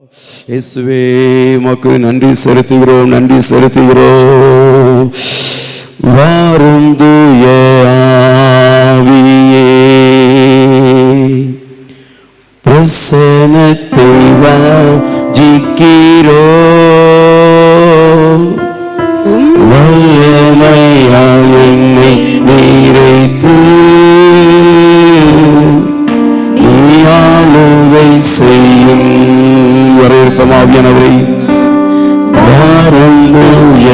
இயேசுவே உமக்கு நன்றி செலுத்துகிறோம், நன்றி செலுத்துகிறோம். வாரும் தூய ஆவியே, பிரசன்னத்தை வாஞ்சிக்கிறோம். வல்லமையால் என்னை நிறைத்து ஆளுகை செய்யும். வரவேற்கமாவியானவரை வாரும் தூய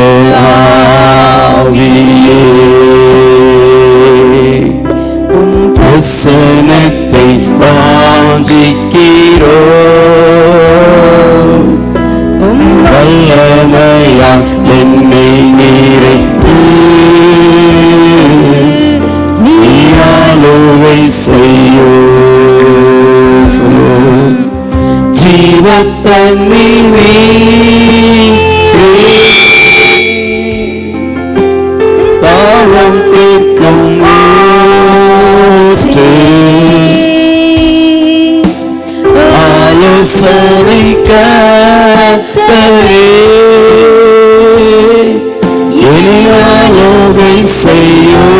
ஆவியே, பிரசன்னத்தை வாஞ்சிக்கிறோம். வல்லமையால் என்னை நிறைத்து ஆளுகை செய்யும். ஜீவத்தண்ணீரே தாகம் தீர்க்கும் ஊற்றே, ஆலோசனை கர்த்தரே, ஆளுகை செய்யும்.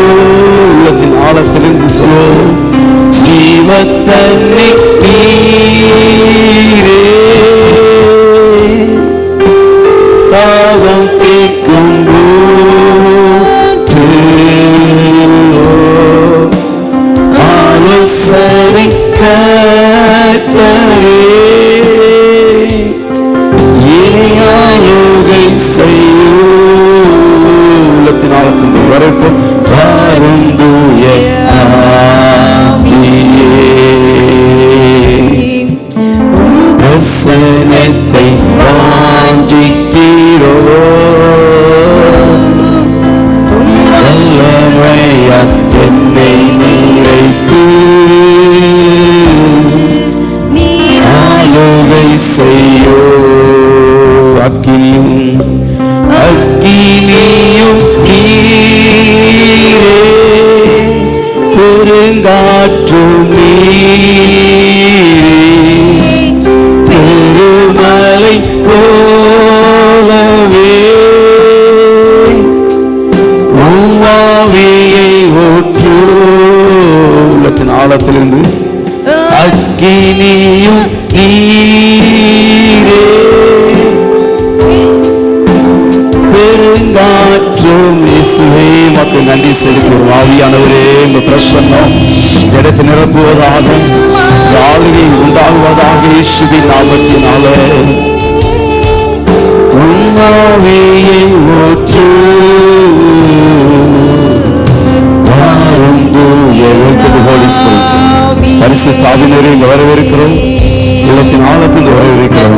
உள்ளத்தின் ஆழத்திலிருந்து சொல்லும் ஜீவத்தண்ணீர் தாகம் தீர்க்கும் ஆலோசனை கர்த்தரே, ஆளுகை செய்யும். உள்ளத்தின் ஆழத்திலிருந்து வரட்டும். வாரும் தூய பிரசன்னத்தை வாஞ்சிக்கிறோம். வல்லமையால் என்னை நிறைத்து ஆளுகை செய்யோ. அக்கினியும் அக்கினியும் நீரே, பெருங்காற்றும் பெருமலை போலவே உம்மாவியை ஊற்று. உள்ளத்தின் ஆழத்திலிருந்து அக்கினியும் நீரே, பெருங்காற்றும். இயேசுவே உமக்கு நன்றி செலுத்துகிறோம். ஆவியானவரே உங்க பிரசன்னம் இடத்தை நிரப்புவதாக, ஆளுகை உண்டாகுவதாக. இயேசுவின் நாமத்தினாலே உம்மாவியை ஊற்று. வாரும் தூய ஹோலி ஸ்பிரிட், பரிசுத்த ஆவியானவரே இங்க வரவேற்கிறோம். உள்ளத்தின் ஆழத்தில் வரவேற்கிறோம்.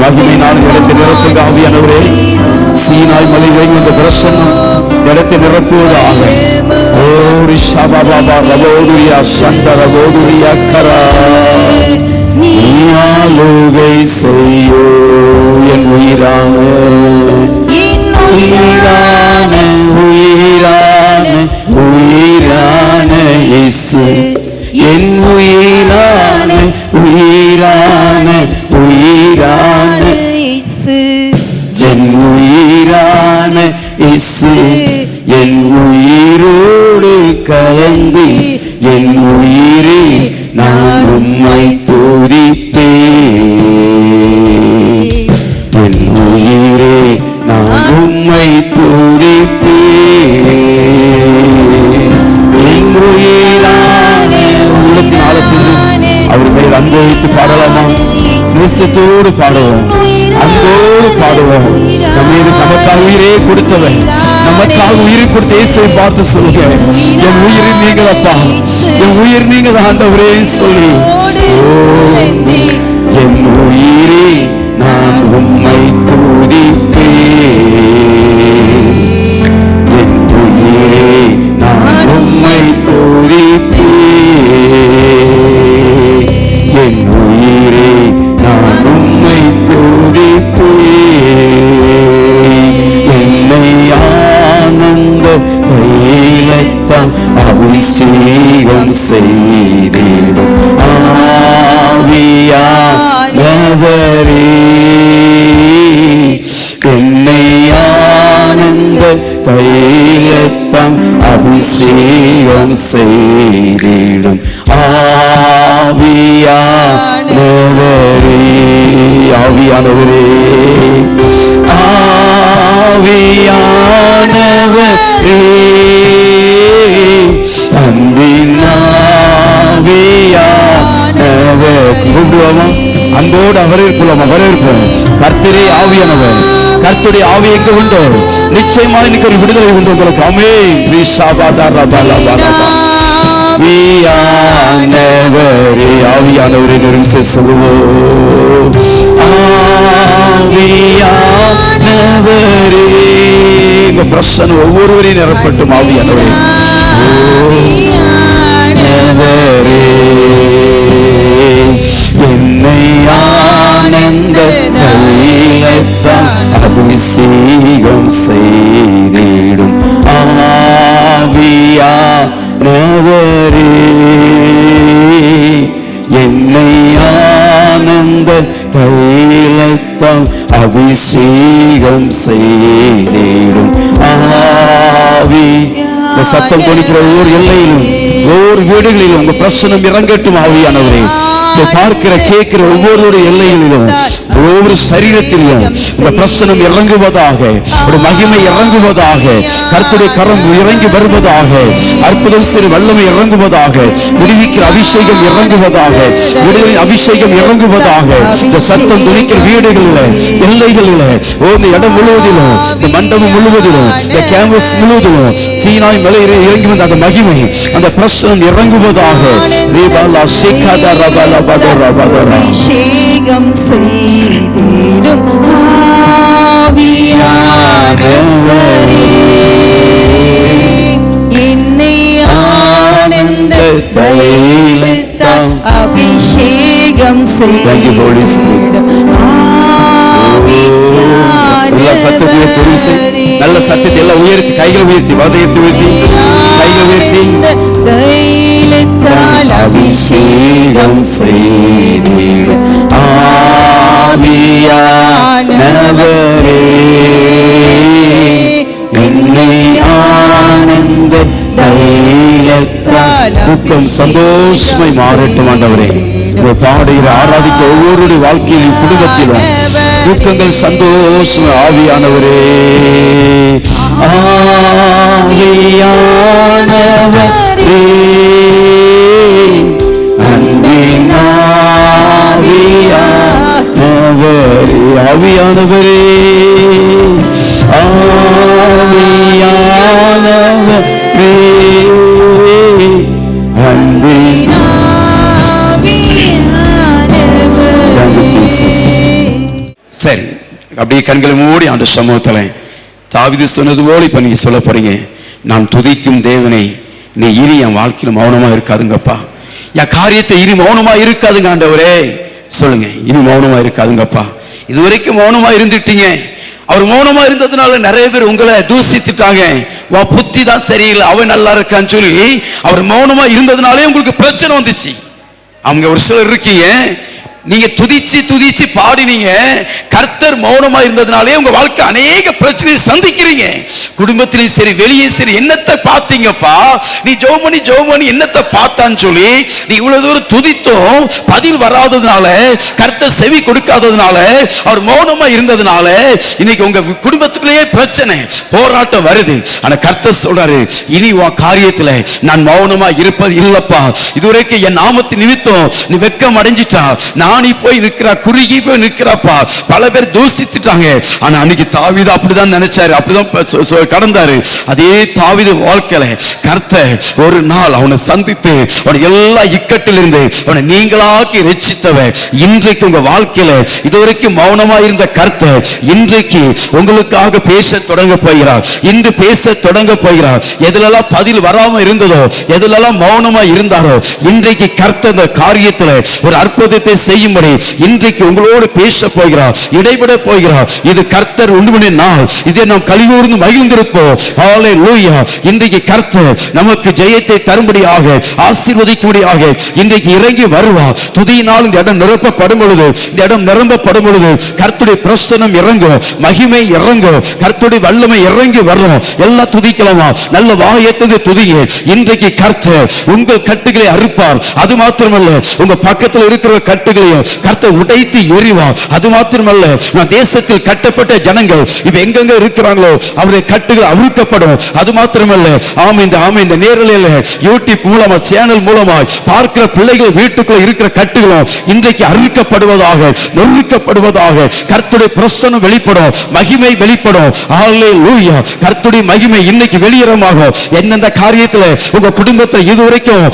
மகிமையினால் இடத்தை நிரப்புங்க ஆவியானவரே. சீனாய் மலையை இந்த பிரசன்னம் இடத்தை நிரப்புவதாக. ஓ ரிஷா பாபா ரவோதுரியா சந்தர வோதுரியா கரா, ஆளுகை செய்யோ. என் உயிரான உயிரான உயிரான உயிரான இயேசு, என் உயிரான உயிரான உயிரான இயேசு, என் உயிரான இயேசு, என் உயிரோடு கலந்து என் உயிரே நான் உம்மை துதிப்பேன். என் உயிரே நான் உம்மை துதிப்பேன். என் உயிரான உள்ளத்தின் ஆழத்தில் அவர் மேல் அன்பு வைத்து பாடலாமா? நேசத்தோடு பாடுவோம், அன்போடு பாடுவோம். நமக்காக உயிரே கொடுத்தவன், நமக்காக உயிரை கொடுத்த இயேசுவை பார்த்து சொல்லுங்க, என் உயிர் நீங்கள் அப்பா, என் உயிர் நீங்கள் ஆண்டவரே சொல்லி, என் உயிரே நான் உம்மை துதிப்பேன். என் உயிரே நான் உம்மை துதிப்பேன். என் உயிரே நான் உம்மை துதிப்பேன். என்னை ஆனந்த தைலத்தால் அபிஷேகம் செய்திடும் ஆவியா தைலத்தம் அபிஷேகம் செய்திடும் ஆவியானவரே, ஆவியானவரே, ஆவியானவரே, அன்பின் ஆவியானவர். கூப்பிடுவோமா? அன்போடு வரவேற்போம், வரவேற்போம். கர்த்தரே ஆவியானவர். கர்த்தருடைய ஆவி எங்க உண்டோ நிச்சயமாக இன்னைக்கு ஒரு விடுதலை உண்டு உங்களுக்கு. ஆமென். ஆவியானவரே, ஆவியானவரே நெருங்கி சொல்லுவோம். ஆவியானவரே, எங்க பிரசன்னம் ஒவ்வொருவரையும் நிரப்பட்டும். ஆவியானவரே, என்னை ஆனந்த தைலத்தால் அபிஷேகம் செய்திடும் ஆவியானவரே, என்னை ஆனந்த தைலத்தால் அபிஷேகம் செய்திடும் ஆவி. இந்த சத்தம் தொனிக்கிற ஒவ்வொரு எல்லையிலும் ஒவ்வொரு வீடுகளிலும் உங்க பிரசனம் இறங்கட்டும். ஆவியானவரே, பார்க்கிற கேட்கிற ஒவ்வொரு எல்லைகளிலும் ஒவ்வொரு சரீரத்திலும் இந்த பிரசனம் இறங்குவதாக, ஒரு மகிமை இறங்குவதாக, கர்த்தருடைய கரம் இறங்கி வருவதாக, அற்புதம் சிறு வல்லமை இறங்குவதாக, விடுவிக்கிற அபிஷேகம் இறங்குவதாக, விடுதலை அபிஷேகம் இறங்குவதாக. இந்த சத்தம் துணிக்கிற வீடுகளில், எல்லைகளில், இந்த இடம் முழுவதிலும், இந்த மண்டபம் முழுவதிலும், இந்த கேம்பஸ் முழுவதிலும் சீனாய் மலை இறங்கி வந்த அந்த மகிமை, அந்த பிரசனம் இறங்குவதாக. அபிஷேகம் செய்திடும் ஆவியானவரே, என்னை ஆனந்த தைலத்தால் அபிஷேகம் செய்திடும் ஆவியானவரே. நல்ல சத்தத்தை எல்லாம் உயர்த்தி, கைகளை உயர்த்தி, வதயத்தை உயர்த்தி, கைகளை உயர்த்தி, தைலத்தால் அபிஷேகம் செய்திடும் ஆவியானவரே, என்னை ஆனந்த தைலத்தால் துக்கம் சந்தோஷமாய் மாறட்டும். ஆண்டவரே, பாடுகிற ஆராதிக்க ஒவ்வொருடைய வாழ்க்கையிலும் குடும்பத்திலும் துக்கங்கள் சந்தோஷம். ஆவியானவரே, ஆவியானவரே, அன்பின் ஆவியானவரே, ஆவியானவரே, ஆவியானவரே, அன்பின் சரி, அப்படியே கண்களை மூடி ஆண்டு சமூகத்துல தாவீது சொன்னது போல இப்ப நீங்க சொல்ல போறீங்க. நான் துதிக்கும் தேவனை நீ இனி என் வாழ்க்கையில மௌனமா இருக்காதுங்கப்பா, என் காரியத்தை இனி மௌனமா இருக்காதுங்க. ஆண்டவரே சொல்லுங்க, இனி மௌனமா இருக்காதுங்கப்பா. இதுவரைக்கும் மௌனமா இருந்துட்டீங்க. அவர் மௌனமா இருந்ததுனால நிறைய பேர் உங்களை தூசித்துட்டாங்க. உன் புத்தி தான் சரியில்லை, அவன் நல்லா இருக்கான்னு சொல்லி அவர் மௌனமா இருந்ததுனாலே உங்களுக்கு பிரச்சனை வந்துச்சு. அவங்க ஒரு சிலர் இருக்கீங்க, நீங்க துதிச்சு துதிச்சு பாடினீங்க, கர்த்தர் மௌனமா இருந்ததுனாலே உங்க வாழ்க்கை அநேக பிரச்சனையை சந்திக்கிறீங்க. குடும்பத்திலையும் சரி, வெளியே சரி. என்னத்தை பார்த்தீங்கப்பா? நீ ஜோமணி என்னத்தை பார்த்தான்னு சொல்லி நீ இவ்வளவு தூரம் துதித்தோம், பதில் வராததுனால, கர்த்தர் செவி கொடுக்காததுனால, அவர் மௌனமா இருந்ததுனால இன்னைக்கு உங்க குடும்பத்துக்குள்ளேயே பிரச்சனை, போராட்டம் வருது. ஆனா கர்த்தர் சொல்றாரு, இனி உன் காரியத்துல நான் மௌனமா இருப்பது இல்லப்பா. இதுவரைக்கும் என் நாமத்தின் நிமித்தம் நீ வெக்கம் அடைஞ்சிட்டா, நானி போய் நிற்கிறா, குறுகி போய் நிற்கிறாப்பா. பல பேர் தூசித்துட்டாங்க. ஆனா அன்னைக்கு தாவீது அப்படிதான் நினைச்சாரு, அப்படிதான் கடந்தாரு. அதே தாவீது வாழ்க்கையில கர்த்தர் ஒரு நாள் அவனை சந்தித்து அவனை எல்லா இக்கட்டில் இருந்து அவனை நீங்களாக்கி ரட்சித்தவர். இன்றைக்கு உங்க வாழ்க்கையில இதுவரைக்கும் மௌனமா இருந்த கர்த்தர் இன்றைக்கு உங்களுக்காக பேச தொடங்க போகிறார். இன்று பேச தொடங்க போகிறார். எதுலெல்லாம் பதில் வராம இருந்ததோ, எதுலெல்லாம் மௌனமா இருந்தாரோ, இன்றைக்கு கர்த்தர் இந்த காரியத்துல ஒரு அற்புதத்தை செய்யும்படி இன்றைக்கு உங்களோடு பேச போகிறார், இடைபெட போகிறார். இது கர்த்தர் உண்டு நாள். இதை நாம் கலிகூர்ந்து மகிழ்ந்திருப்போம். ஹல்லேலூயா. இன்றைக்கு கர்த்தர் நமக்கு ஜெயத்தை தரும்படியாக, ஆசீர்வதிக்கும்படியாக இன்றைக்கு இறங்கி வருவார். துதியினால் இந்த இடம் நிரப்பப்படும் பொழுது, இந்த இடம் நிரம்பப்படும் பொழுது கர்த்தருடைய பிரசன்னம் இறங்கும், மகிமை இறங்கும். கர்த்தருடைய வல்லமை இறங்கி வரும். எல்லாம் துதிக்கலாமா? நல்ல வாயத்தது துதிங்க. இன்றைக்கு கர்த்தர் உங்கள் கட்டுகளை அறுப்பார். அது மாத்திரமல்ல, உங்க பக்கத்தில் இருக்கிற கட்டுகளையும் கர்த்தர் உடைத்து எறிவார். அது மாத்திரமல்ல, நான் தேசத்தில் கட்டப்பட்ட ஜனங்கள் இப்ப எங்கெங்க இருக்கிறாங்களோ அவருடைய கட்டுகள் அவிழ்க்கப்படும். அது மாத்திரமல்ல, இந்த நேரலையில யூடியூப் மூலமா சேனல் மூலமா பார்க்கிற பிள்ளைகள் வீட்டுக்குள்ள இருக்கிற கட்டுகளும் இன்றைக்கு அறுக்கப்படுவதாக, நொறுக்கப்படுவதாக. கர்த்தருடைய பிரசன்னம் வெளிப்படும், மகிமை வெளிப்படும். ஹல்லேலூயா. கர்த்தருடைய மகிமை இன்னைக்கு வெளியேறமாகும். எந்தெந்த காரியத்துல உங்க குடும்பத்தை இதுவரைக்கும்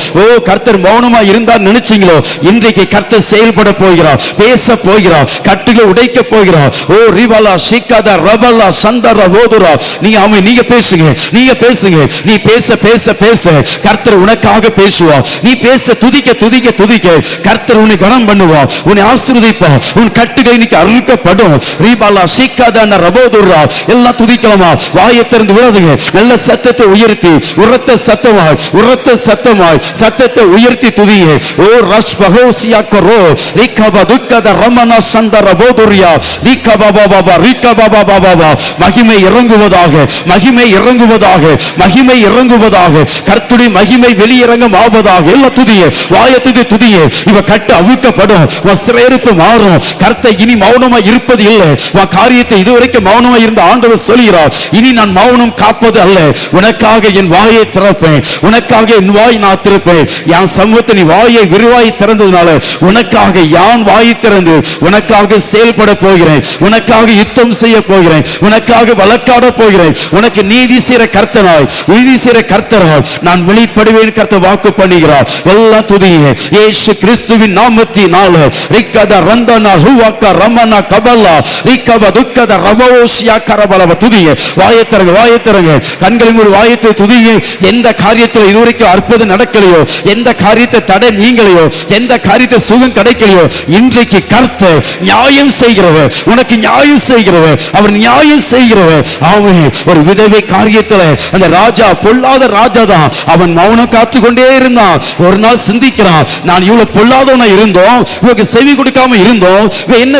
கர்த்தர் மௌனமா இருந்தா நினைச்சீங்களோ, இன்றைக்கு கர்த்தர் செயல்பட போகிறார், பேச போகிறார், கட்டுகளை உடைக்க போகிறார். ரிவலா சிக்கதா ரபலா சந்தர ஓதுரா. நீங்க பேசுங்க, நீங்க பேசுங்க. நீ பேச பேச பேச கர்த்தர் உனக்காக பேசுவார். நீ பேச துதிக்க துதிக்க துதிக்க கர்த்தர் உன்னை கனம் பண்ணுவார், உன்னை ஆசீர்வதிப்பார். உன் கட்டுகள் இன்னைக்கு அறுக்கப்படும். ரிவலா சிக்கதா ரபோதுரா. எல்லாம் துதிக்கலாமா? வாயை திறந்து விடாதீங்க. நல்ல சத்தத்தை உயர்த்தி உரத்த சத்தமாய், உரத்த சத்தமாய் சத்தத்தை உயர்த்தி துதியே. ஓ ரஷ் பகோசியா கரோ ரிகபா துக்கத ரமண சந்தர போதுரியா ரிகபா பாபா ரிகபா பாபா. மகிமை இறங்குவதாக, மகிமை இறங்குவதாக, மகிமை இறங்குவதாக. கர்த்தருடைய மகிமை வெளியிறங்கும் ஆவதாக. எல்லாம் துதியே, வாயத்துக்கு துதியே. இவ கட்டு அவிழ்க்கப்படும், சிறையிருப்பு மாறும். கர்த்தர் இனி மௌனமா இருப்பது இல்லை. உன் காரியத்தை இதுவரைக்கும் மௌனமா இருந்த ஆண்டவர் சொல்கிறார், இனி நான் மௌனம் காப்பது அல்ல. உனக்காக என் வாயை திறப்பேன், உனக்காக என் வாய் நான் திறப்பேன். என் சமூகத்தை நீ வாயை விரிவாய் திறந்ததுனால உனக்காக யான் வாயை திறந்து உனக்காக செயல்பட போகிறேன், உனக்காக யுத்தம் செய்ய போகிறேன், உனக்காக வழக்காட போகிறேன். உனக்கு நீதி செய்கிற கர்த்தனாய், நீதி செய்கிற கர்த்தராய் நான் வெளிப்படுவேன். கர்த்தர் வாக்கு பண்ணுகிறார். எல்லாம் துதியே. இயேசு கிறிஸ்துவின் நாமத்தினாலே ரிக்கத ரந்தனா ஹுவக்க ரமனா கபலா ரிக்கப துக்கத ரபோசியா கரபலவ. துதியே, வாயை திறங்க, வாயை திறங்க. கண்களை மூடி வாயத்தை துதியே. எந்த காரியத்தில் இதுவரைக்கும் அற்புதம் நடக்கலையோ, எந்த காரியத்தை தடை நீங்களையோ, எந்த காரியத்தை சுகம் கிடைக்கலையோ, இன்றைக்கு கர்த்தர் நியாயம் செய்கிறவர், உனக்கு நியாயம் செய்கிறவர், அவர் நியாயம் செய்கிறவர். அவன் ஒரு விதவை காரியத்தில் அந்த ராஜா பொல்லாத ராஜா தான். அவன் மௌனம் காத்து கொண்டே இருந்தான். ஒரு நாள் சிந்திக்கிறான், நான் இவ்வளவு பொல்லாதவனா இருந்தோம், இவருக்கு செவி கொடுக்காம இருந்தோம், என்ன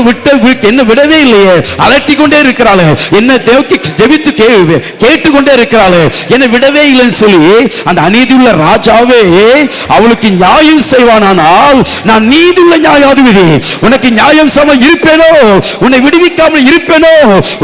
என்ன விடவே இல்லையே, அலட்டி கொண்டே இருக்கிறாளே, என்ன தேவக்கு ஜெபித்து கேட்டுக்கொண்டே இருக்கிறாளே, என்ன விடவே இல்லைன்னு சொல்லி அந்த அநீதியுள்ள ராஜாவே அவளுக்கு நியாயம் செய்வானால், நான் நீதியுள்ள நியாயாதிபதி, உனக்கு நியாயம் செய்ய இருப்பேனோ, உன்னை விடுவிக்காமல் இருப்பேனோ,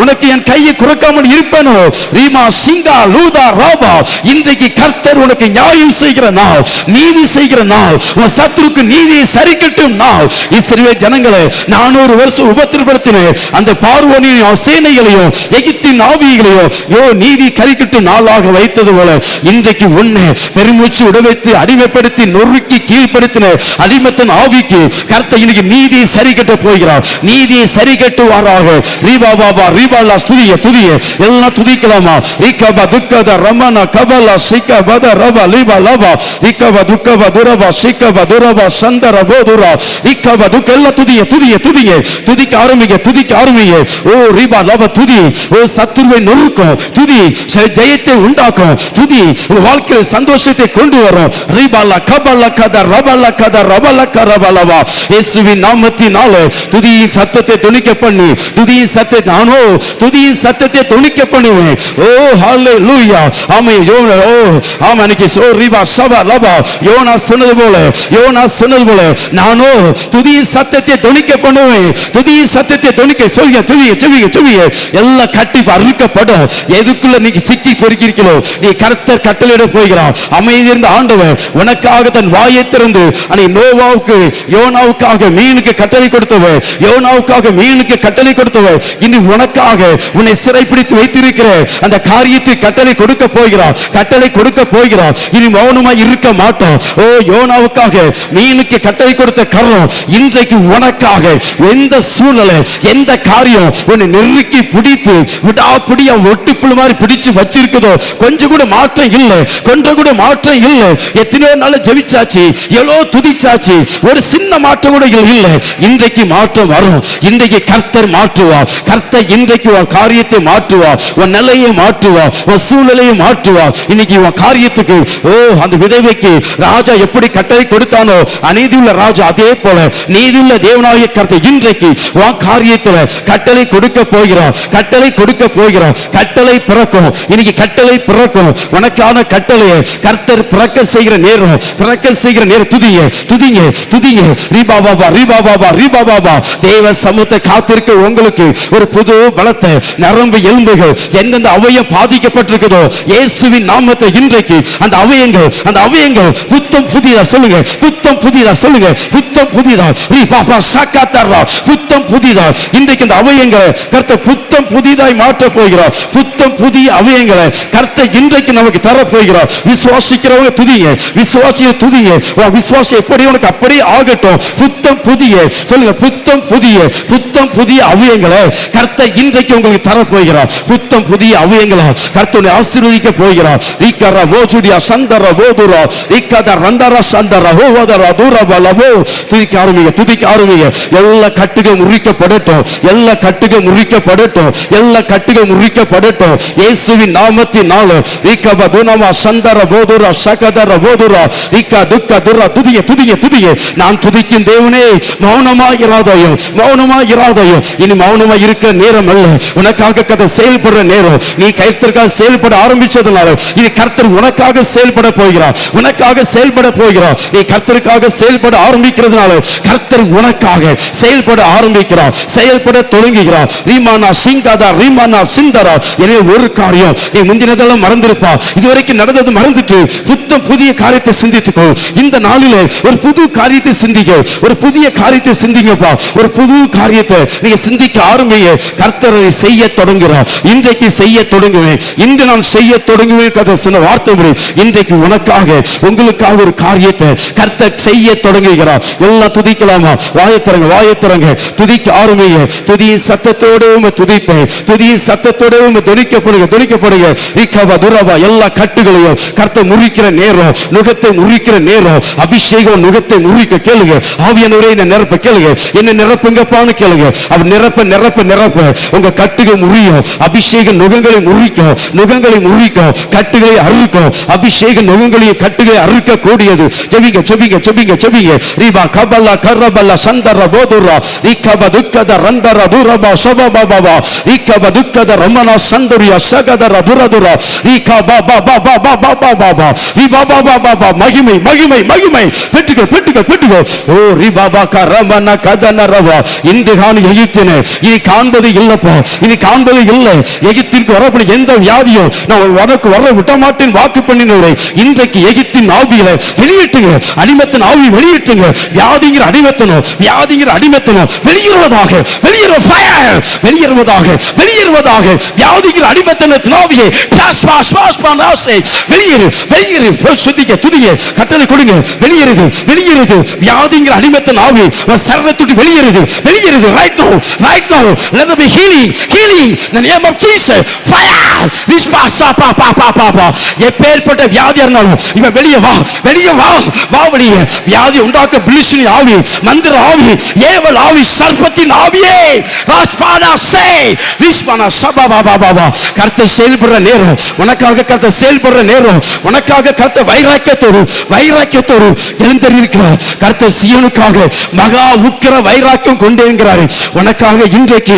உனக்கு என் கையை குறைக்காமல் இருப்பேனோ. ரீமா சிங்கா லூதா ராபா. இன்றைக்கு கர்த்தர் உனக்கு நியாயம் செய்கிற நாள், நீதி செய்கிற நாள், உன் சத்துருக்கு நீதியை சரி கட்டும் நாள். இஸ்ரவேல் ஜனங்களை 400 வருஷம் உபத்திரப்படுத்தின அந்த பார்வோனின் சேனைகளையும் எகிப்தின் ஆவிகளையும் நீதி கரிக்கட்டும் நாளாக வைத்தது போல இன்றைக்கு உன்னை பெருமூச்சு உடவைத்து அடிமைப்படுத்தி நொறுக்கி கீழ்ப்படுத்தின அடிமத்தன் ஆவிக்கு கர்த்தர் இன்னைக்கு நீதியை சரி கட்ட போகிறார். நீதியை சரி கட்டுவாராக. ரீபா பாபா ரீபாலா. துதிய துதிய எல்லாம் துதிக்கலாமா? ரிகபா துக்கத ரமண கபலா சிகபத ரப லீபா லபா ரிகபா துக்கப துரபா சிகப துரபா சந்தர போதுரா ரிகபா துக்க. எல்லாம் துதிய துதிய துதிய துதிக்க ஆரம்பிங்க, துதிக்க ஆரம்பிங்க. ஓ ரீபா லப துதி. ஓ சத்துருவை நொறுக்கும் துதி, ஜெயத்தை உண்டாக்கும் துதி, உங்க வாழ்க்கையில் சந்தோஷத்தை கொண்டு வரும். ரீபாலா கபலா கத ரபலா கத ரபலா கரபலவா. இயேசுவின் நாமத்தினாலே துதியின் சத்தத்தை தொனிக்க பண்ணி, துதியின் சத்தத்தை நானோ துதியின் சத்தத்தை தொனிக்க பண்ணுவேன். ஓ ஹல்லேலூயா. ஆமென். ஆமா இன்னைக்கு சோ ரிபா சபா லபா யோனா சொன்னது போல, யோனா சொன்னது போல நானோ துதியின் சத்தத்தை தொனிக்க பண்ணுவேன். துதியின் சத்தத்தை தொனிக்க சொல்லுங்க. துதிய துதிய துதிய எல்லாம் கட்டி அறுக்கப்படும். எதுக்குள்ள நீங்க சிக்கி கொறுக்கிறீங்களோ, நீ கர்த்தர் கட்டளையிட போகிறார். அமைதி இருந்த ஆண்டவர் உனக்காக தன் வாயை திறந்து நோவாவுக்கு யோனாவுக்காக மீனுக்கு கட்டளை கொடுத்தவர், யோனாவுக்காக மீனுக்கு கட்டளை கொடுத்தவர், இனி உனக்காக உன்னை சிறைப்பிடித்து வைத்திருக்கிற அந்த காரியத்தை கட்டளை கொடுக்க போகிறார், கட்டளை கொடுக்க போகிறார். இனி மௌனமாய் இருக்க மாட்டோம். ஓ யோனாவுக்காக மீனுக்கு கட்டளை கொடுத்த கரம் இன்றைக்கு உனக்காக எந்த சூழ்நிலை, எந்த காரியம் உன்னை நெருக்கி பிடித்து விடாப்பிடியா ஒட்டுப்புழு மாதிரி பிடிச்சு வச்சிருக்குதோ, கொஞ்சம் கூட மாற்றம் இல்லை, கொஞ்சம் கூட மாற்றம் இல்லை. எத்தனையோ நாள் ஜெபிச்சாச்சு, எவ்வளோ துதிச்சாச்சு, ஒரு சின்ன மாற்றம் கூட இல்லை. இன்றைக்கு மாற்றம் வரும். இன்றைக்கு கர்த்தர் மாற்றுவார். கர்த்தர் இன்றைக்கு உன் காரியத்தை மாற்றுவார், உன் நிலையை மாற்றுவார், உன் சூழ்நிலையை மாற்றுவார். இன்னைக்கு உன் காரியத்துக்கு அந்த விதவைக்கு ராஜா எப்படி கட்டளை கொடுத்தானோ, அநீதியுள்ள ராஜா அதே போல நீதியுள்ள தேவனாகிய கர்த்தர் இன்றைக்கு உன் காரியத்தில் கட்டளை கொடுக்க போகிறார். கட்டளை கொடுக்க போகிறார். கட்டளை பிறக்கும். இன்னைக்கு கட்டளை பிறக்கும். உனக்கான கட்டளையை கர்த்தர் பிறக்க செய்கிற நேரம், பிறக்க செய்கிற நேரம். துதிங்க துதிங்க துதிங்க. ரீபா பாபா ரீபா பாபா ரீபா பாபா. தேவ சமூகத்தை காத்திருக்க உங்களுக்கு ஒரு புது பலத்தை, நரம்பு எலும்புகள் எந்தெந்த அவயம் பாதிக்கப்பட்டிருக்குதோ இயேசுவின் நாமத்தை இன்றைக்கு அந்த அவயங்கள் புத்தம் புதிதா சொல்லுங்க, புத்தம் புதிதா சொல்லுங்க, புத்தம் புதிதா. ரீபா பாபா சாக்காத்தாரா. புத்தம் புதிதா. இன்றைக்கு இந்த அவயங்களை கர்த்தர் புத்தம் புதிதாய் மாற்ற போகிறார். புத்தம் புதிய அவயங்களை கர்த்தர் இன்றைக்கு நமக்கு தர போகிறார். விசுவாசிக்கிறவங்க துதிங்க, விசுவாசிய துதிங்க. விசுவாசம் எப்படி உனக்கு அப்படியே ஆகட்டும். புத்தம் புதிய சொல்லுங்க, புத்தம் புதிய, புத்தம் புதிய அவயங்களை கர்த்தர் இன்றைக்கு உங்களுக்கு தர போகிறார். புத்தம் புதிய அவயங்களா கர்த்தரை ஆசீர்வதிக்க போகிறார். ரிக்கர மோஜுடியா சந்தர போதுரா ரிக்கத ரந்தர சந்தர ஹோவதர தூரபலவோ. துதிக்க ஆரம்பிங்க, துதிக்க ஆரம்பிங்க. எல்லா கட்டுகள் முறிக்கப்படட்டும், எல்லா கட்டுகள் முறிக்கப்படட்டும், எல்லா கட்டுகள் முறிக்கப்படட்டும் இயேசுவின் நாமத்தினால. ரிக்கப துனமா சந்தர போதுரா சகதர போதுரா ரிக்க துக்க துரா. துதிய துதிய துதிய. நான் துதிக்கும் தேவனே மௌனமாயிராதயம், மௌனமாயிராதயம். இனி மௌனமா இருக்கிற நேரம் அல்ல, உனக்காக கதை செயல்படுற நேரம். நீ கர்த்தருக்காக செயல்பட ஆரம்பிச்சதுனால இனி கர்த்தர் உனக்காக செயல்பட போகிறார், உனக்காக செயல்பட போகிறார். நீ கர்த்தருக்காக செயல்பட ஆரம்பிக்கிறதுனால கர்த்தர் உனக்காக செயல்பட ஆரம்பிக்கிறார், செயல்பட தொடங்குகிறார். ரீமானா சிங்காதா ரீமானா சிந்தரா. எனவே ஒரு காரியம் நீ முந்தினதெல்லாம் மறந்திருப்பா, இதுவரைக்கும் நடந்தது மறந்துட்டு புத்தம் புதிய காரியத்தை சிந்தித்துக்கோ. இந்த நாளிலே ஒரு புது காரியத்தை சிந்திக்க, ஒரு புதிய காரியத்தை சிந்திங்கப்பா. ஒரு புது காரியத்தை நீங்க சிந்திக்க ஆரம்பிங்க. கர்த்தரை செய்ய தொடங்குகிறார். இன்றைக்கு செய்ய தொடங்குவேன், இன்று நான் செய்ய தொடங்குவேன். கதை சொன்ன வார்த்தை இன்றைக்கு உனக்காக உங்களுக்காக ஒரு காரியத்தை கர்த்தர் செய்ய தொடங்குகிறார். எல்லாம் துதிக்கலாமா? வாயத்திறங்க, வாயத்திறங்க. துதிக்க ஆரம்பிங்க. துதியின் சத்தத்தோடு துதிப்பேன், துதியின் சத்தத்தோடு துணிக்கப்படுங்க, துணிக்கப்படுங்க. ரிக்கபா துரபா. எல்லா கட்டுகளையும் கர்த்தர் முறிக்கிற நேரம், நுகத்தை முறிக்கிற நேரம். அபிஷேகம் நுகத்தை முறிக்க கேளுங்க. ஆவியானவரே என்ன நிரப்ப கேளுங்க, என்ன நிரப்புங்கப்பான்னு கேளுங்க. அவர் நிரப்ப நிரப்ப நிரப்ப உங்க கட்டுகள் முறியும். அபிஷேகம் நுகங்களை முறிக்கும், நுகங்களை முறிக்கும், கட்டுகளை அறுக்கும். அபிஷேகம் நுகங்களையும் கட்டுகளை அறுக்க கூடியது. செபிங்க செபிங்க செபிங்க செபிங்க. ரீபா கபல்லா கரபல்லா சந்தர போதுரா ரிக்கப துக்கத ரந்தர துரபா சபபபா ரிக்கப துக்கத ரமணா சந்தரியா சகதர துரதுரா ரிக்கபா பா பா பா பா பா பா பா பா ரிபா பா பா பா பா. மகிமை மகிமை மகிமை. பெற்றுக்கோ பெற்றுக்கோ பெற்றுக்கோ. ஓ ரிபாபா கரமன கதன ரவா. இன்று காண எகிப்தினே இனி காண்பது இல்லப்பா, இனி காண்பது இல்லை. எகிப்திற்கு வரப்படும் எந்த வியாதியும் நான் உனக்கு வர விட மாட்டேன் வாக்கு பண்ணினவரை இன்றைக்கு எகிப்தின் ஆவியில வெளியிட்டுங்க. அடிமத்தின் ஆவி வெளியிட்டுங்க. வியாதிங்கிற அடிமத்தனம், வியாதிங்கிற அடிமத்தனம் வெளியேறுவதாக, வெளியேறுவதாக, வெளியேறுவதாக. வியாதிங்கிற அடிமத்தனத்தின் ஆவியை வெளியேறு, வெளியேறு. சுத்திக்க துதிக்க கட்டளை கொடுங்க. வெளியேறுது, வெளியேறுது. வியாதிங்கிற அடிமத்தன் ஆவி சரணத்துட்டு வெளியேறுது, வெளியேறுது. Right now, right now, let there be healing, healing in the name of Jesus. Fire! எப்பேற்பட்ட வியாதியா இருந்தாலும் இவன் வெளியே வா, வெளியே வா, வா வெளியே. வியாதி உண்டாக்க பிலிஸ்தீன் ஆவி, மந்திர ஆவி, ஏவல் ஆவி, சர்ப்பத்தின் ஆவியே ராஜ்பானா சே ரிஸ்பானா சபபபபபா. கர்த்தர் செயல்படுற நேரம், உனக்காக கர்த்தர் செயல்படுற நேரம், உனக்காக கர்த்தர் வைராக்கியத்தோடு, வைராக்கியத்தோடு எழுந்திருக்கிறார். கர்த்தர் சீயோனுக்காக மகா உக்கிர வைராக்கியம் கொண்டு இருக்கிறார். உனக்காக இன்றைக்கு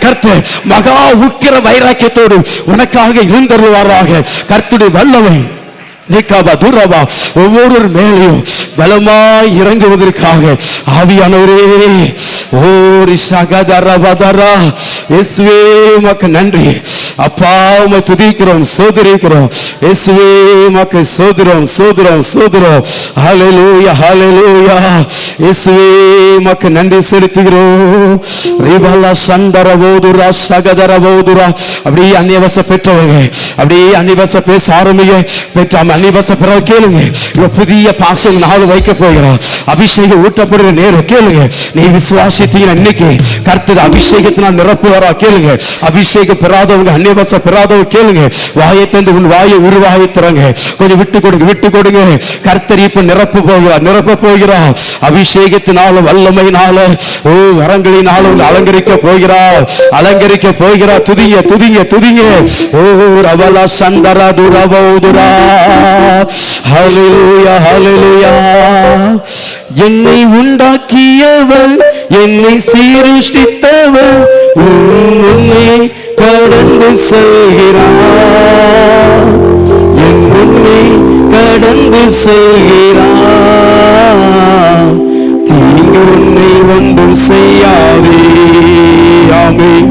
கர்த்தர் மகா உக்கிர வைராக்கியத்தோடு உனக்காக எழுந்தருள்வாராக. கர்த்தருடைய வல்லமை ஒவ்வொரு மேலையும் பலமாய் இறங்குவதற்காக ஆவியானவரே ஓரி சகதரபதரா. இயேசுவே உமக்கு நன்றி அப்பா, உம்மை துதிக்கிறோம், சோதரிக்கிறோம். இயேசுவே உமக்கு சோதரம் சோதரம் சோதரம். ஹல்லேலூயா ஹல்லேலூயா. இயேசுவே உமக்கு நன்றி செலுத்துகிறோம். ரிபலா சந்தர போதுரா சகதர போதுரா. அப்படியே அந்நியவச பெற்றவங்க அப்படியே அந்நியவச பேச ஆரம்பிங்க. பெற்றாம அந்நியவச பெற கேளுங்க. புதிய பாசம் நாள் வைக்க போகிறார். அபிஷேகம் ஊட்டப்படுகிற நேரம் கேளுங்க. நீ விசுவாசித்தீங்க இன்னைக்கு கர்த்தர் அபிஷேகத்தினால் நிரப்புவாரா கேளுங்க. அபிஷேகம் பெறாதவங்க அந்நியவச பெறாதவங்க கேளுங்க. வாயை தந்து உன் வாயை உருவாகி தரங்க. கொஞ்சம் விட்டு கொடுங்க, விட்டு கொடுங்க. கர்த்தர் இப்ப நிரப்பு போகிறார், நிரப்ப போகிறார். அபிஷேகத்தினால வல்லமையினால ஓ வரங்களினால அலங்கரிக்க போகிறார், அலங்கரிக்க போகிறார். துதிங்க துதிங்க துதிங்க. ஓ ரவலா சந்தரா துரவோதுரா. ஹல்லேலூயா ஹல்லேலூயா. என்னை உண்டாக்கியவர், என்னை சீருஷ்டித்தவர், உன்னை செல்கிறார், என் முன்னே கடந்து செல்கிறார். தீங்கு உன்னை ஒன்றும் செய்யாதே. ஆமென்.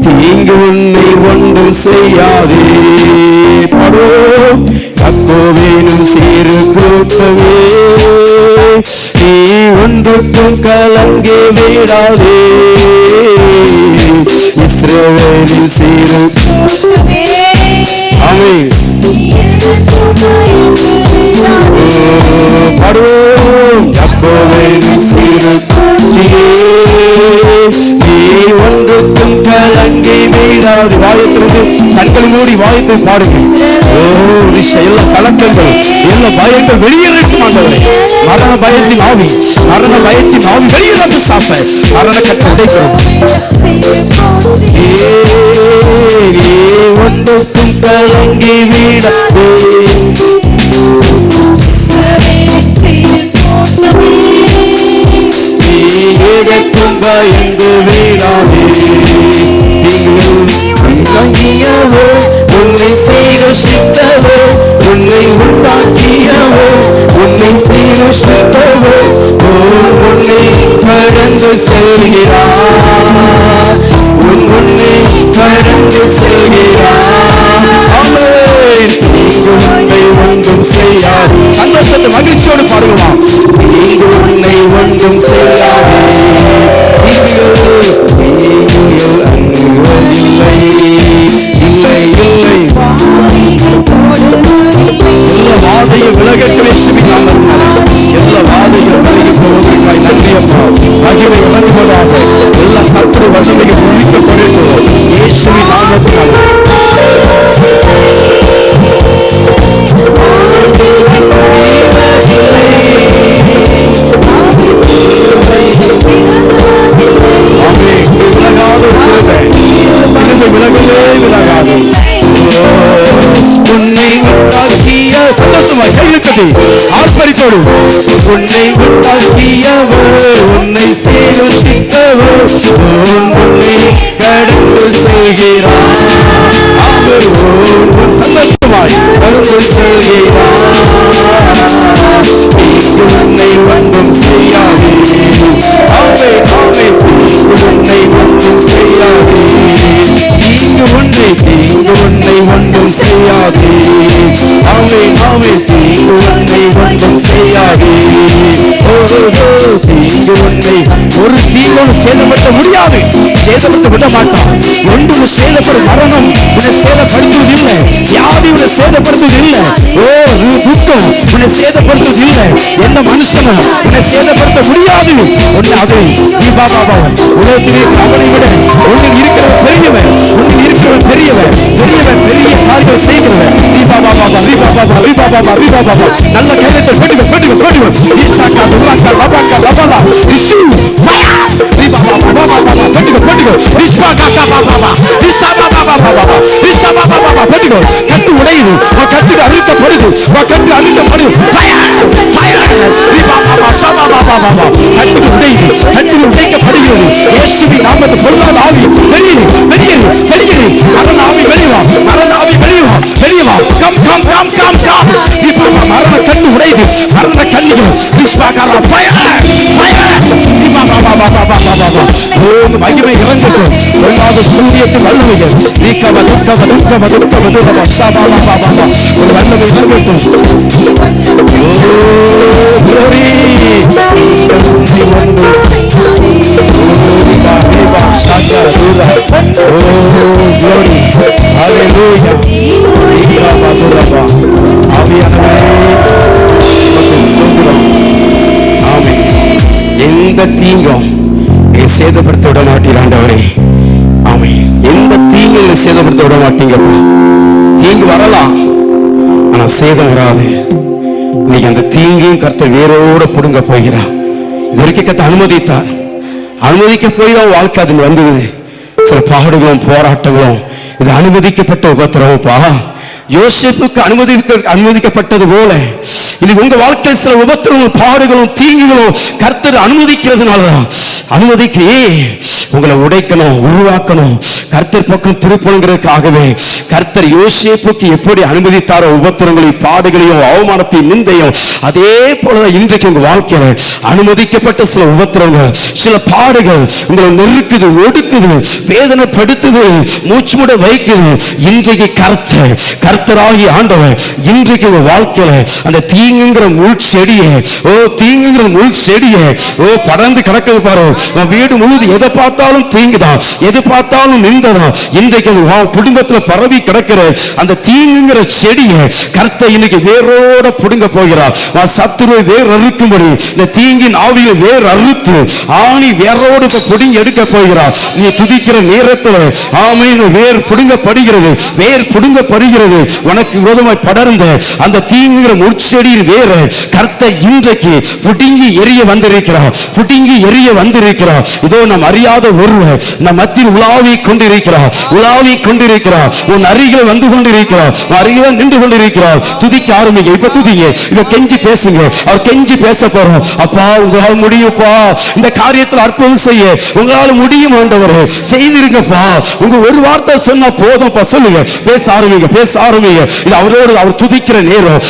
தீங்கு உன்னை ஒன்றும் செய்யாதே. பாடுவோம். யாக்கோபின் சிறு கூட்டமே, நீ ஒன்றுக்கும் கலங்கி விடாதே. இஸ்ரவேலின் சிறு ஆமென். பாடுவோம். யாக்கோபின் சிறு கூட்டமே, நீ ஒன்றுக்கும் கலங்கி விடாதே. வாயத்திலிருந்து கண்களை மூடி வாய்த்து பாடுங்க. எல்லா கலக்கங்கள், எல்லா பயங்கள் வெளியேறட்டும் ஆண்டவரே. மரண பயத்தின் ஆவி, மரண பயத்தின் ஆவி வெளியேறாத சாச மரண கட்டை உடைக்கிறோம். ஒன்றுக்கும் கலங்கி விடாதே. எதற்கும் பயந்து விடாதே. தங்கியவோ உன்னை சீருஷித்தவோ, உன்னை உண்டாக்கியவோ உன்னை சீருஷித்தவோ, உன்னை கடந்து செல்கிறார், உன்னை கடந்து செல்கிறார். உன்னை ஒன்றும் செய்யாது. சந்தோஷத்தை மகிழ்ச்சியோடு பாடுவோம். உன்னை ஒன்றும் செய்யாது. இல்லை இல்லை எல்லா வாதையும் விலகட்டும் இயேசுவின் நாமத்தினாலே. எல்லா வாதையும் விலகி போவதற்காய் நன்றி அப்பா. மகிமை இழந்துவதாக எல்லா சத்துரு வலிமையும் ஒழிக்கப்படட்டும் இயேசுவின் நாமத்தினாலே. உன்னை உண்டாக்கிய சந்தோஷமா கையிலுக்கட்டி ஆர்ப்பரித்தோடு. உன்னை உண்டாக்கியவோ உன்னை சேருஷித்தவோ, உன்னை கடந்து செல்கிறார். சந்தோஷமாய் கடந்து செல்கிறார். உன்னை ஒன்றும் செய்யாதே. உன்னை ஒன்றும் செய்யாதே. உன்னை ஒன்றும் செய்யாதே. ஆமென் ஆமென். தீங்கு உன்னை ஒன்றும் செய்யாதே. தீங்கு உன்னை ஒரு தீங்கோடு சேதப்படுத்த முடியாது. சேதப்படுத்த விட மாட்டான். ஒன்று சேதப்படும். மரணம் உன்னை சேதப்படுத்துவதில்லை. வியாதி உன்னை சேதப்படுத்துவதில்லை. துக்கம் உன்னை சேதப்படுத்துவதில்லை. எந்த மனுஷனும் உன்னை சேதப்படுத்த முடியாது. உன்னை அதை நீ பாபா உலகத்திலே அவனை விட உன்னில் இருக்கிறவன் பெரியவன். உன்னில் இருக்கிறவன் பெரியவன். பெரியவன் பெரிய காரியங்கள் செய்கிறவன். நீ பாபா பாபா நீ பாபா பாபா நீ பாபா பாபா நீ பாபா பாபா. நல்ல கேள்வித்தை போடுங்க போடுங்க போடுங்க. ஈஷாக்கா துர்வாக்கா லபாக்கா லபாலா இஷு ஃபயர். நீ பாபா பாபா பாபா போடுங்க போடுங்க. ஈஷாக்கா பாபா பாபா ஈஷாக்கா பாபா பாபா ஈஷாக்கா பாபா பாபா போடுங்க. கட்டு உடையுது. கட்டு அறுக்கப்படுது. கட்டு அறுக்கப்படுது. Fire fire. நீ பாபா பாபா ஷாபா பாபா பாபா. கட்டு உடையுது. கட்டு உடைக்கப்படுகிறது. இயேசுவின் நாமத்தில் பொல்லாத ஆவி வெளியே வெளியே வெளியே. மரண ஆவி வெளியே வா. மரண ஆவி வெளியே வா. வெளியே வா. Come come come come come. நீ பாபா மரண கட்டு உடையுது. மரண கட்டுகள் ஈஷாக்கா ஃபயர் ஃபயர். நீ பாபா பாபா பாபா பாபா. மகிமை இறங்கட்டும். பொல்லாத சூரியத்தின் வல்லமைகள் நீக்கவ துக்கவ துக்கவ துக்கவ துக்கவ ஷாபா பாபா பாபா. ஒரு வல்லமை இறங்கட்டும். glory. எந்த தீங்கும் சேதப்படுத்த விட மாட்டீர் ஆண்டவரே. ஆமே. எந்த தீங்கும் சேதப்படுத்த விட மாட்டீங்கப்பா. தீங்கு வரலாம், ஆனா சேதம் வராது. இன்னைக்கு அந்த தீங்கையும் கர்த்தர் வேரோட புடுங்க போகிறார். இது வரைக்கும் கர்த்தர் அனுமதித்தார். அனுமதிக்க போய் தான் வாழ்க்கை அது வந்தது. சில பாடுகளும் போராட்டங்களும் இது அனுமதிக்கப்பட்ட உபத்திரவப்பா. யோசேப்புக்கு அனுமதிக்கப்பட்டது போல இன்னைக்கு உங்க வாழ்க்கையில் சில உபத்திரங்களும் பாடுகளும் தீங்குகளும் கர்த்தர் அனுமதிக்கிறதுனாலதான். அனுமதிக்கு உங்களை உடைக்கணும், உருவாக்கணும், கர்த்தர் பக்கம் திருப்பணுங்கிறதுக்காகவே கர்த்தர் யோசேப்புக்கு எப்படி அனுமதித்தாரோ உபத்திரங்களையும் பாடுகளையும் அவமானத்தையும் நிந்தையும், அதே போலதான் இன்றைக்கு உங்க வாழ்க்கையில அனுமதிக்கப்பட்ட சில உபத்திரங்கள், சில பாடுகள் உங்களை நெருக்குது, ஒடுக்குது, வேதனைப்படுத்துது, மூச்சு முட வைக்குது. இன்றைக்கு கர்த்தராகி ஆண்டவர் இன்றைக்கு உங்க வாழ்க்கையில அந்த தீங்குங்கிற முள் செடியை தீங்குங்கிற முள் செடியை பறந்து கிடக்குது பாரு. வீடு முழுது எதை பார்த்தாலும் தீங்குதான், எது பார்த்தாலும் நின்றதான். இன்றைக்கு குடும்பத்துல பரவி கிடக்கிற அந்த தீங்குங்கிற செடியை கர்த்தர் இன்னைக்கு வேரோட புடுங்க போகிறார். சத்துருவை வேர் அறுக்கும்படி இந்த தீங்கின் ஆவியை வேர் அறுத்து ஆணி வேரோடு புடுங்கி எடுக்க போகிறார். நீ துதிக்கிற நேரத்தில் ஆமீன் வேர் புடுங்கப்படுகிறது, வேர் புடுங்கப்படுகிறது. உனக்கு விரோதமாய் படர்ந்த அந்த தீங்குகிற முட்செடியின் வேற கர்த்தர் இன்றைக்கு புடுங்கி எரிய வந்திருக்கிறார், புடுங்கி எரிய வந்திருக்கிறார். இதோ நாம் அறியாத ஒருவர் நம் மத்தியில் உலாவி கொண்டிருக்கிறார், உன் அருகில் வந்து கொண்டிருக்கிறார், அருகில் நின்று கொண்டிருக்கிறார். துதிக்க ஆரம்பிங்க, இப்ப துதிங்க, இப்ப கெஞ்சி பேசுங்க. அவர் கெஞ்சி பேச போறோம். அப்பா உங்களால் முடியும்ப்பா, இந்த காரியத்தில் அற்புதம் செய்ய உங்களால் முடியும் ஆண்டவரே, செய்திருங்கப்பா. உங்க ஒரு வார்த்தை சொன்னா போதும்ப்பா. சொல்லுங்க, பேச ஆரம்பிங்க. இது அவரோடு அவர் துதிக்கிற நேரம்,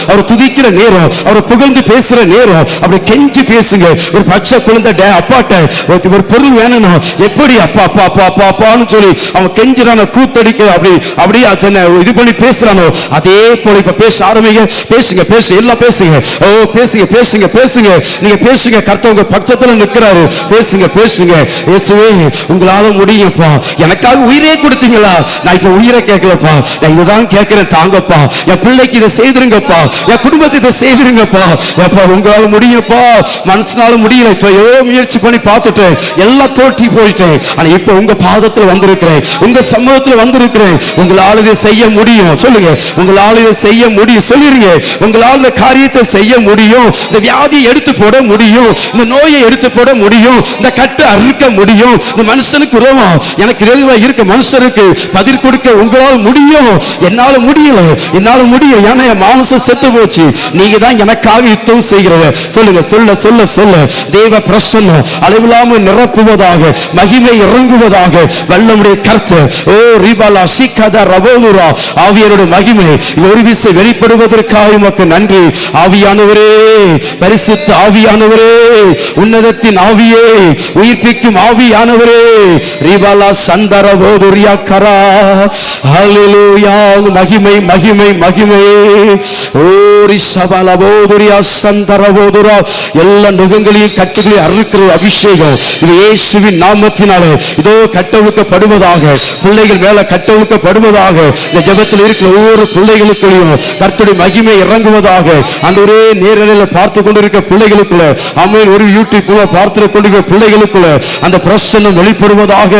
அவர் புகழ்ந்து பேசுற நேரம். அப்படி கெஞ்சி பேசுங்க. ஒரு பச்சை குழந்தை அப்பாட்ட ஒரு பொருள் வேணும்னா எப்படி அப்பா அப்பா அப்பா அப்பா அப்பான்னு சொல்லி அவன் கெஞ்சிறான, கூத்தடிக்க அப்படி இது பண்ணி பேசுறானோ அதே போல இப்ப பேச ஆரம்பிங்க. பேசுங்க, எல்லாம் பேசுங்க. பேசுங்க. நீங்க பேசுங்க. கர்த்தர் உங்க பட்சத்துல நிற்கிறாரு. பேசுங்க. இயேசுவே உங்களால முடியும்ப்பா, எனக்காக உயிரே கொடுத்தீங்களா, நான் இப்ப உயிரை கேட்கலப்பா, நான் இதுதான் கேட்கிறேன், தாங்கப்பா. என் பிள்ளைக்கு இதை செய்திருங்கப்பா, என் குடும்பத்தை இதை செய்திருங்கப்பா. உங்களால முடியும்ப்பா, மனசுனால முடியல, முயற்சி பண்ணி பார்த்துட்டேன், எல்லாம் தோற்றி போயிட்டேன். ஆனா இப்ப உங்க பாதத்துல வந்திருக்கிறேன், உங்க சமூகத்துல வந்திருக்கிறேன். உங்களால இதை செய்ய முடியும். சொல்லுங்க, உங்களால இதை செய்ய முடியும். சொல்லிருங்க, உங்களால் இந்த காரியத்தை செய்ய முடியும். இந்த வியாதியை எடுத்து போட முடியும், இந்த நோயை எடுத்து போட முடியும், இந்த கட்டை அறுக்க முடியும். இந்த மனுஷனுக்கு உறவம் எனக்கு இருக்க மனுஷனுக்கு பதில் கொடுக்க உங்களால் முடியும். என்னால முடியல. ஏன்னா என் மாம்சம் செத்து போச்சு, நீங்க தான் எனக்காக யுத்தம் செய்கிறவர். சொல்லுங்க, சொல்ல தேவ பிரசன்னம் அளவில்லாமல் நிரப்புவதாக, மகிமை இறங்குவதாக. வல்லமுடைய கர்த்தர் ரிபாலா சிக்கதா ரபோலுரா ஆவியானுடைய மகிமை ஒரு விசை வெளிப்படுவதற்காக உமக்கு நன்றி. ஆவியானவரே, பரிசுத்த ஆவியானவரே, உன்னதத்தின் ஆவியே, உயிர்ப்பிக்கும் ஆவியானவரே, ரிபாலா சந்தர போதுரியா கரா. ஹல்லேலூயா. மகிமை ஓரி சபல போதுரியா சந்தர போதுரா. எல்லா நுகங்களையும் கட்டி அறுக்கிற அபிஷேகம் இது இயேசுவின் நாமத்தினாலே இதோ கட்டவிழ்க்கப்படுவதாக. பிள்ளைகள் மேல கட்டவிழ்க்கப்படுவதாக. இந்த ஜெபத்தில் இருக்கிற ஒவ்வொரு பிள்ளைகளுக்குள்ளையும் கர்த்தருடைய மகிமை இறங்குவதாக. அந்த ஒரே நேரலையில் பார்த்து கொண்டிருக்க பிள்ளைகளுக்குள்ள, அம்மையின் ஒரு யூடியூப்ல பார்த்து கொண்டிருக்கிற பிள்ளைகளுக்குள்ள அந்த பிரசன்னம் வெளிப்படுவதாக.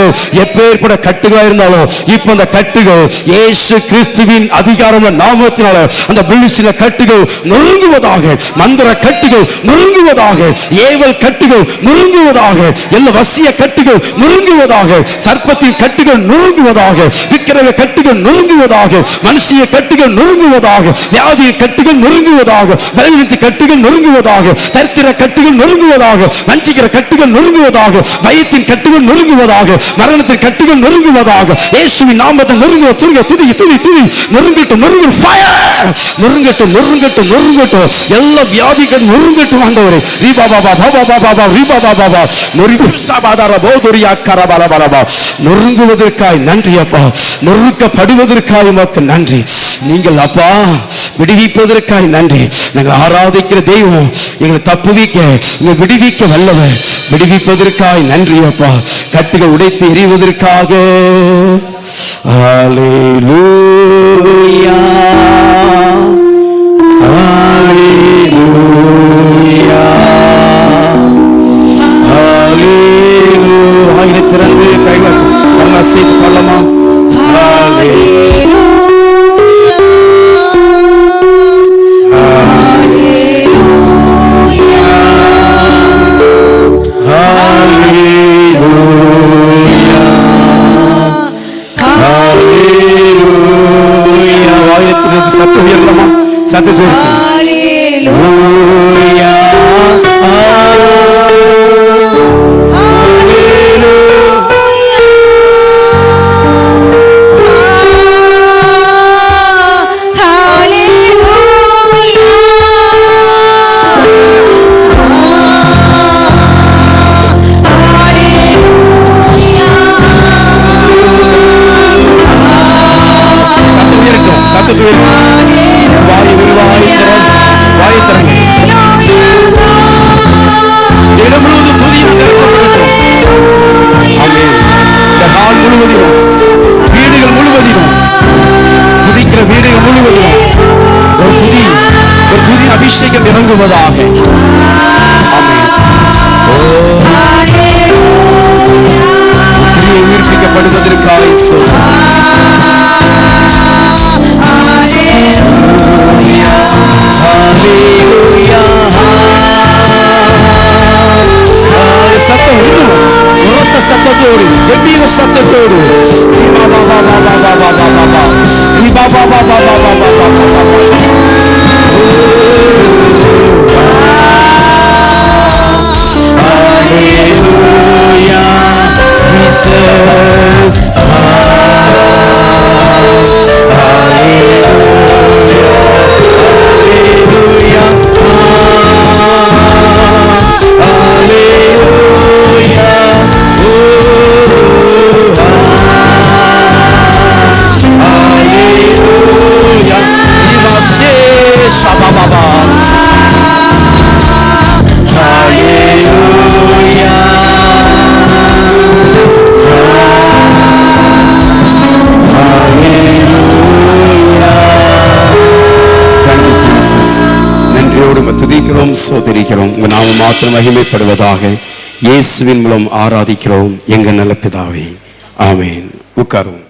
எப்பேற்பட கட்டுகளா இருந்தாலும் இப்ப அந்த கட்டுகள் இயேசு கிறிஸ்துவின் அதிகாரம் நாமத்தினால அந்த பில்லிசின கட்டுகள் நொறுங்குவதாக. மந்திர கட்டுகள் நொறுங்குவதாக. ஏவல் கட்டுகள் நொறுங்குவதாக. எல்லா வசிய கட்டுகள் நொறுங்குவதாக. சர்ப்பத்தின் கட்டுகள் நொறுங்குவதாக. விக்கிரக கட்டுகள் நொறுங்குவதாக. மனுஷிய கட்டுகள் நொறுங்குவதாக. வியாதிய கட்டுகள் நொறுங்குவதாக. பலவீனத்தின் கட்டுகள் நொறுங்குவதாக. தரித்திர கட்டுகள் நொறுங்குவதாக. வஞ்சிக்கிற கட்டுகள் நொறுங்குவதாக. பயத்தின் கட்டுகள் நொறுங்குவதாக. மரணத்தின் கட்டுகள் நொறுங்குவதாக. இயேசுவின் நாமத்தை நொறுங்குவ துதி நொறுங்கட்டும். எல்லா வியாதிகள் நொறுங்கட்டும் ஆண்டவரே. நொறுங்குவதற்காய் நன்றி அப்பா, நொறுக்கப்படுவதற்காய் உமக்கு நன்றி. நீங்கள் அப்பா விடுவிப்பதற்காய் நன்றி. நாங்கள் ஆராதிக்கிற தெய்வம் எங்களை தப்புவிக்க, விடுவிக்க வல்லவர், விடுவிப்பதற்காய் நன்றி அப்பா. கட்டுகள் உடைத்து எறிவதற்காக ஹல்லேலூயா, ஹல்லேலூயா, ஹல்லேலூயா. ஆயிர திறந்து கைகள் அசைத்து பாடலாமா? சத்து உயர்லமா? சத்து ஹல்லேலூயா, ஹல்லேலூயா, சத்தத்தோடு வாய் திறங்க. இடம் முழுவதும் துதியால் நிரப்பப்படட்டும். ஆமென். இந்த நாள் முழுவதிலும், வீடுகள் முழுவதிலும், துதிக்கிற வீடுகள் முழுவதிலும் ஒரு துதி அபிஷேகம் இறங்குவதாக. ஆமென். துதியை உயிர்ப்பிக்கப்படுவதற்காக சத்தத்தோடு, கம்பீர சத்தத்தோடு துதிக்கிறோம், சோதரிக்கிறோம். உங்க நாமம் மாத்திரம் மகிமைப்படுவதாக. இயேசுவின் மூலம் ஆராதிக்கிறோம் எங்கள் நல்ல பிதாவே. ஆமென். உட்காரும்.